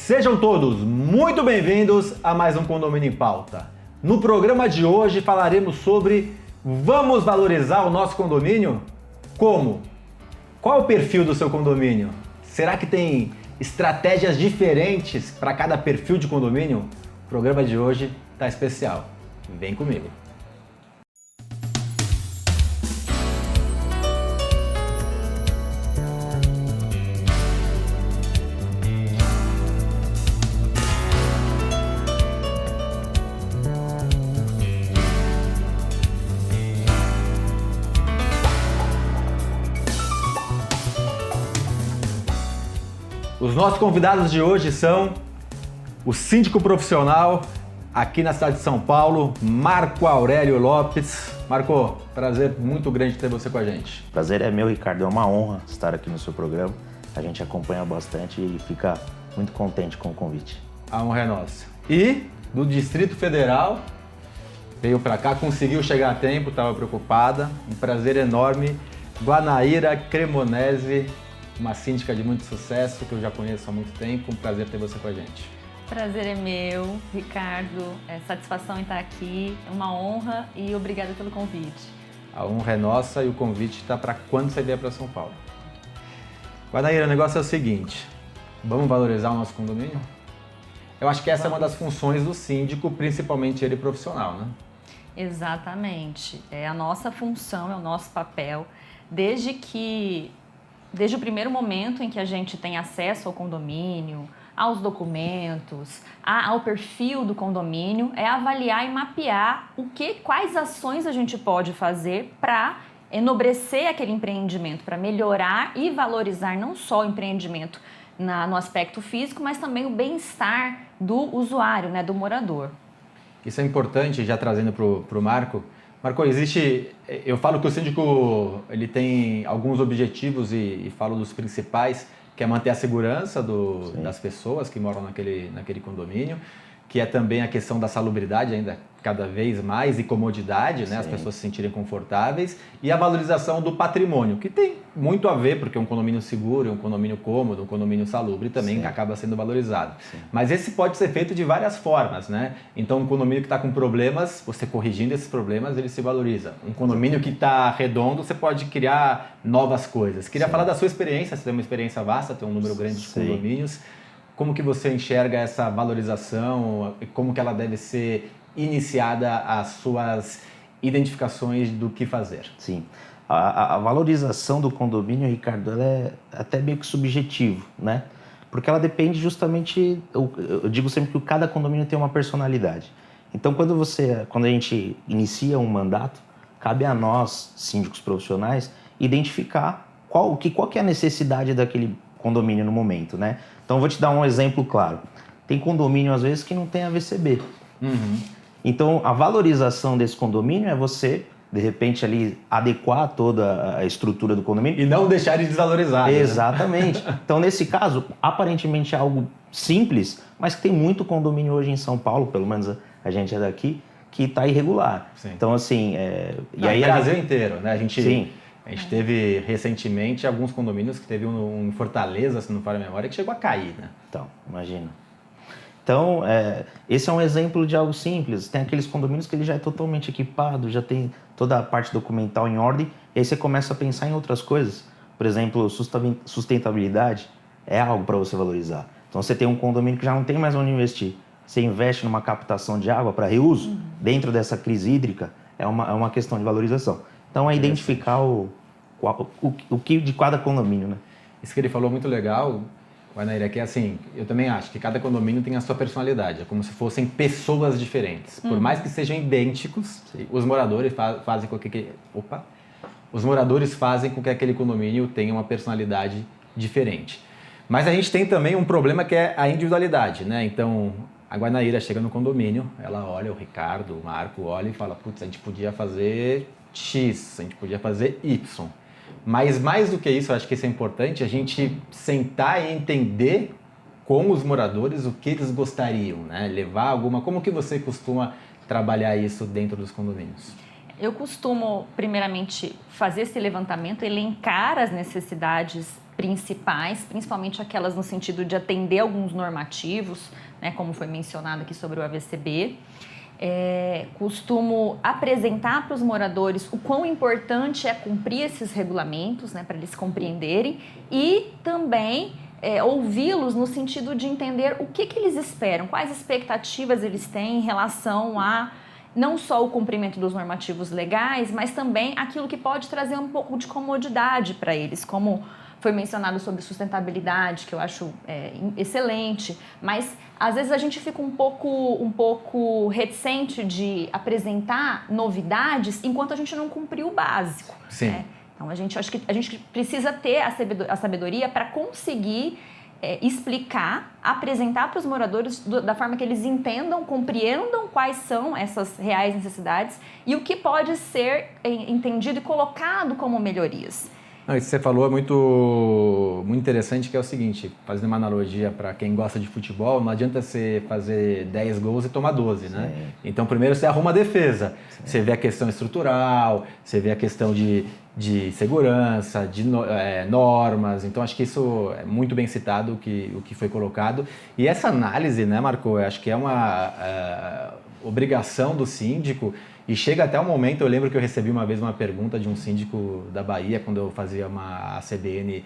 Sejam todos muito bem-vindos a mais um Condomínio em Pauta. No programa de hoje falaremos sobre vamos valorizar o nosso condomínio? Como? Qual é o perfil do seu condomínio? Será que tem estratégias diferentes para cada perfil de condomínio? O programa de hoje está especial. Vem comigo. Os nossos convidados de hoje são o síndico profissional aqui na cidade de São Paulo, Marco Aurélio Lopes. Marco, prazer muito grande ter você com a gente. Prazer é meu, Ricardo. É uma honra estar aqui no seu programa. A gente acompanha bastante e fica muito contente com o convite. A honra é nossa. E do Distrito Federal, veio para cá, conseguiu chegar a tempo, estava preocupada. Um prazer enorme. Guanaíra Cremonese, uma síndica de muito sucesso, que eu já conheço há muito tempo. Um prazer ter você com a gente. Prazer é meu, Ricardo. Satisfação em estar aqui. É uma honra e obrigada pelo convite. A honra é nossa e o convite está para quando você vier para São Paulo. Guanaíra, o negócio é o seguinte, vamos valorizar o nosso condomínio? Eu acho que essa é uma das funções do síndico, principalmente ele profissional, né? Exatamente. É a nossa função, é o nosso papel, desde o primeiro momento em que a gente tem acesso ao condomínio, aos documentos, ao perfil do condomínio, é avaliar e mapear quais ações a gente pode fazer para enobrecer aquele empreendimento, para melhorar e valorizar não só o empreendimento no aspecto físico, mas também o bem-estar do usuário, né, do morador. Isso é importante, já trazendo para o Marco. Marco, eu falo que o síndico ele tem alguns objetivos e falo dos principais, que é manter a segurança das pessoas que moram naquele condomínio, que é também a questão da salubridade ainda cada vez mais e comodidade, né? As pessoas se sentirem confortáveis, e a valorização do patrimônio, que tem muito a ver, porque um condomínio seguro, um condomínio cômodo, um condomínio salubre também acaba sendo valorizado. Sim. Mas esse pode ser feito de várias formas, né? Então um condomínio que está com problemas, você corrigindo esses problemas, ele se valoriza. Um condomínio que está redondo, você pode criar novas coisas. Queria falar da sua experiência, você tem uma experiência vasta, tem um número grande de condomínios. Como que você enxerga essa valorização e como que ela deve ser iniciada as suas identificações do que fazer? Sim. A valorização do condomínio, Ricardo, ela é até meio que subjetivo, né? Porque ela depende justamente, eu digo sempre que cada condomínio tem uma personalidade. Então, quando a gente inicia um mandato, cabe a nós, síndicos profissionais, identificar qual que é a necessidade daquele condomínio no momento, né? Então, eu vou te dar um exemplo claro. Tem condomínio, às vezes, que não tem AVCB. Uhum. Então, a valorização desse condomínio é você, de repente, ali adequar toda a estrutura do condomínio. E não deixar de desvalorizar. Exatamente. Né? Então, nesse caso, aparentemente é algo simples, mas que tem muito condomínio hoje em São Paulo, pelo menos a gente é daqui, que está irregular. Sim. Então, assim... E aí, o Brasil inteiro, né? A gente teve recentemente alguns condomínios que teve um em Fortaleza, se não falha a memória, que chegou a cair, né? Então, imagina. Então, esse é um exemplo de algo simples. Tem aqueles condomínios que ele já é totalmente equipado, já tem toda a parte documental em ordem, e aí você começa a pensar em outras coisas. Por exemplo, sustentabilidade é algo para você valorizar. Então, você tem um condomínio que já não tem mais onde investir. Você investe numa captação de água para reuso, dentro dessa crise hídrica, é uma questão de valorização. Então, é identificar o que de cada condomínio, né? Isso que ele falou é muito legal, Guanaíra, que assim, eu também acho que cada condomínio tem a sua personalidade, é como se fossem pessoas diferentes. Por mais que sejam idênticos, os moradores fazem com que... Os moradores fazem com que aquele condomínio tenha uma personalidade diferente. Mas a gente tem também um problema que é a individualidade, né? Então, a Guanaíra chega no condomínio, ela olha, o Ricardo, o Marco olha e fala, putz, a gente podia fazer X, a gente podia fazer Y. Mas mais do que isso, eu acho que isso é importante, a gente sentar e entender com os moradores o que eles gostariam, né? Levar alguma... Como que você costuma trabalhar isso dentro dos condomínios? Eu costumo, primeiramente, fazer esse levantamento, elencar as necessidades principais, principalmente aquelas no sentido de atender alguns normativos, né, como foi mencionado aqui sobre o AVCB. Costumo apresentar para os moradores o quão importante é cumprir esses regulamentos, né, para eles compreenderem, e também ouvi-los no sentido de entender o que eles esperam, quais expectativas eles têm em relação a não só o cumprimento dos normativos legais, mas também aquilo que pode trazer um pouco de comodidade para eles, como foi mencionado sobre sustentabilidade, que eu acho excelente, mas às vezes a gente fica um pouco reticente de apresentar novidades enquanto a gente não cumpriu o básico. Sim. Né? Então, acho que a gente precisa ter a sabedoria para conseguir explicar, apresentar para os moradores da forma que eles entendam, compreendam quais são essas reais necessidades e o que pode ser entendido e colocado como melhorias. Não, isso que você falou é muito interessante, que é o seguinte, fazendo uma analogia para quem gosta de futebol, não adianta você fazer 10 gols e tomar 12, né? Sim. Então, primeiro você arruma a defesa, sim, você vê a questão estrutural, você vê a questão de segurança, de normas, então acho que isso é muito bem citado, o que foi colocado. E essa análise, né, Marco, eu acho que é uma obrigação do síndico. E chega até o momento, eu lembro que eu recebi uma vez uma pergunta de um síndico da Bahia, quando eu fazia a CBN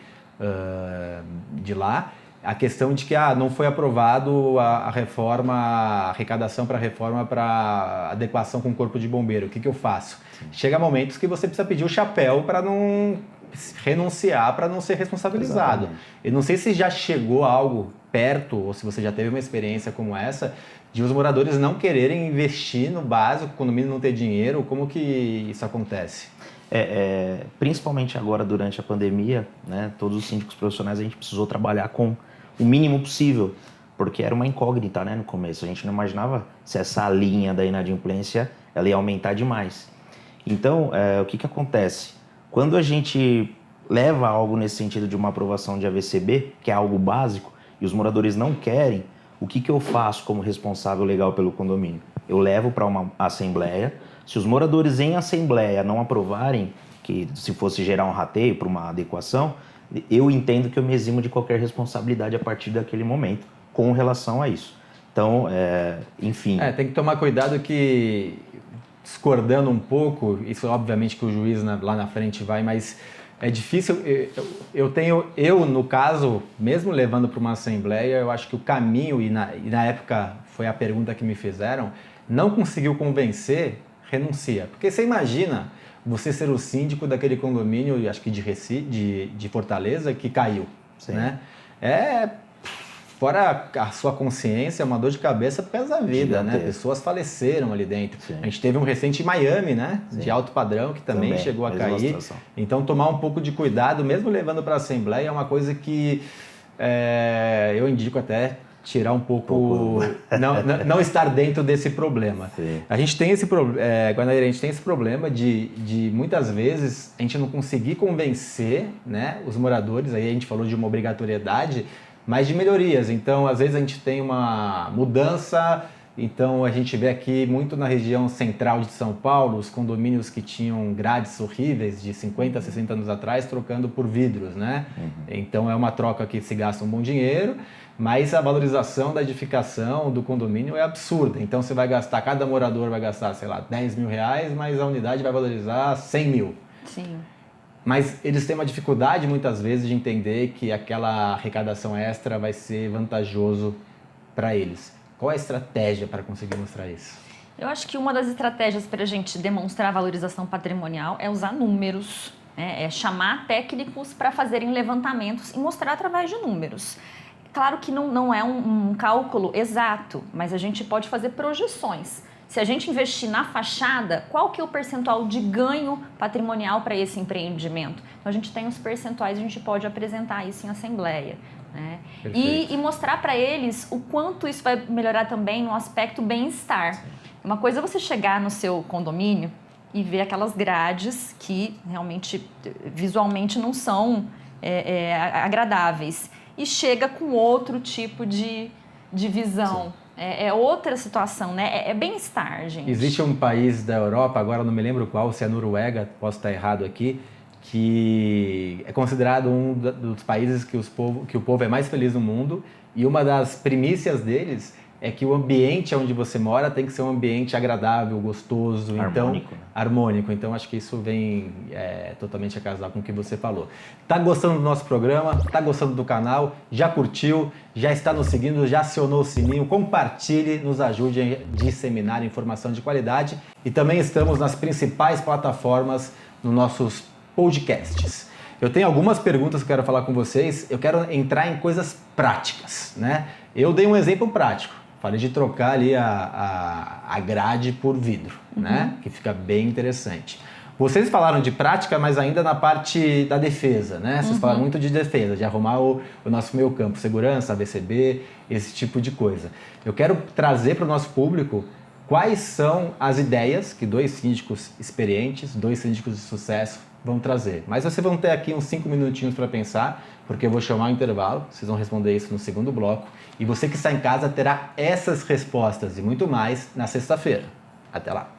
de lá, a questão de que não foi aprovado a reforma, a arrecadação para a reforma para adequação com o corpo de bombeiro, o que eu faço? Sim. Chega momentos que você precisa pedir o chapéu para não renunciar, para não ser responsabilizado. Exatamente. Eu não sei se já chegou algo perto, ou se você já teve uma experiência como essa, de os moradores não quererem investir no básico, quando o mínimo não ter dinheiro. Como que isso acontece? Principalmente agora, durante a pandemia, né, todos os síndicos profissionais, a gente precisou trabalhar com o mínimo possível, porque era uma incógnita, né, no começo. A gente não imaginava se essa linha da inadimplência ela ia aumentar demais. Então, o que acontece? Quando a gente leva algo nesse sentido de uma aprovação de AVCB, que é algo básico, e os moradores não querem, o que eu faço como responsável legal pelo condomínio? Eu levo para uma assembleia. Se os moradores em assembleia não aprovarem, que se fosse gerar um rateio para uma adequação, eu entendo que eu me eximo de qualquer responsabilidade a partir daquele momento com relação a isso. Então, enfim... tem que tomar cuidado que, discordando um pouco, isso obviamente que o juiz lá na frente vai, mas... É difícil, eu no caso, mesmo levando para uma assembleia, eu acho que o caminho, e na época foi a pergunta que me fizeram, não conseguiu convencer, renuncia. Porque você imagina você ser o síndico daquele condomínio, acho que de Fortaleza, que caiu. Sim. Né? Fora a sua consciência, é uma dor de cabeça por causa da vida, né? Pessoas faleceram ali dentro. Sim. A gente teve um recente em Miami, né? Sim. De alto padrão, que também chegou a cair. Então, tomar um pouco de cuidado, mesmo levando para a Assembleia, é uma coisa que eu indico até tirar um pouco... Não estar dentro desse problema. Sim. A gente tem esse problema, Guanabara, a gente tem esse problema de muitas vezes a gente não conseguir convencer, né, os moradores, aí a gente falou de uma obrigatoriedade, mas de melhorias. Então, às vezes a gente tem uma mudança, então a gente vê aqui muito na região central de São Paulo, os condomínios que tinham grades horríveis de 50, 60 anos atrás, trocando por vidros, né? Uhum. Então é uma troca que se gasta um bom dinheiro, mas a valorização da edificação do condomínio é absurda. Então você vai gastar, cada morador vai gastar, sei lá, 10 mil reais, mas a unidade vai valorizar 100 mil. Sim. Mas eles têm uma dificuldade, muitas vezes, de entender que aquela arrecadação extra vai ser vantajoso para eles. Qual é a estratégia para conseguir mostrar isso? Eu acho que uma das estratégias para a gente demonstrar a valorização patrimonial é usar números, né? É chamar técnicos para fazerem levantamentos e mostrar através de números. Claro que não é um cálculo exato, mas a gente pode fazer projeções. Se a gente investir na fachada, qual que é o percentual de ganho patrimonial para esse empreendimento? Então, a gente tem os percentuais, a gente pode apresentar isso em assembleia. Né? E mostrar para eles o quanto isso vai melhorar também no aspecto bem-estar. Uma coisa é você chegar no seu condomínio e ver aquelas grades que realmente, visualmente, não são agradáveis. E chega com outro tipo de visão. É outra situação, né? É bem-estar, gente. Existe um país da Europa, agora não me lembro qual, se é Noruega, posso estar errado aqui, que é considerado um dos países que o povo é mais feliz no mundo, e uma das primícias deles é que o ambiente onde você mora tem que ser um ambiente agradável, gostoso, harmônico. Então acho que isso vem totalmente a casar com o que você falou. Tá gostando do nosso programa? Tá gostando do canal? Já curtiu? Já está nos seguindo? Já acionou o sininho? Compartilhe, nos ajude a disseminar informação de qualidade. E também estamos nas principais plataformas nos nossos podcasts. Eu tenho algumas perguntas que eu quero falar com vocês. Eu quero entrar em coisas práticas, né? Eu dei um exemplo prático. Falei de trocar ali a grade por vidro, né? Que fica bem interessante. Vocês falaram de prática, mas ainda na parte da defesa, né? Vocês falaram muito de defesa, de arrumar o nosso meio campo, segurança, AVCB, esse tipo de coisa. Eu quero trazer para o nosso público quais são as ideias que 2 síndicos experientes, 2 síndicos de sucesso vão trazer. Mas vocês vão ter aqui uns 5 minutinhos para pensar, porque eu vou chamar o intervalo, vocês vão responder isso no segundo bloco, e você que está em casa terá essas respostas e muito mais na sexta-feira. Até lá!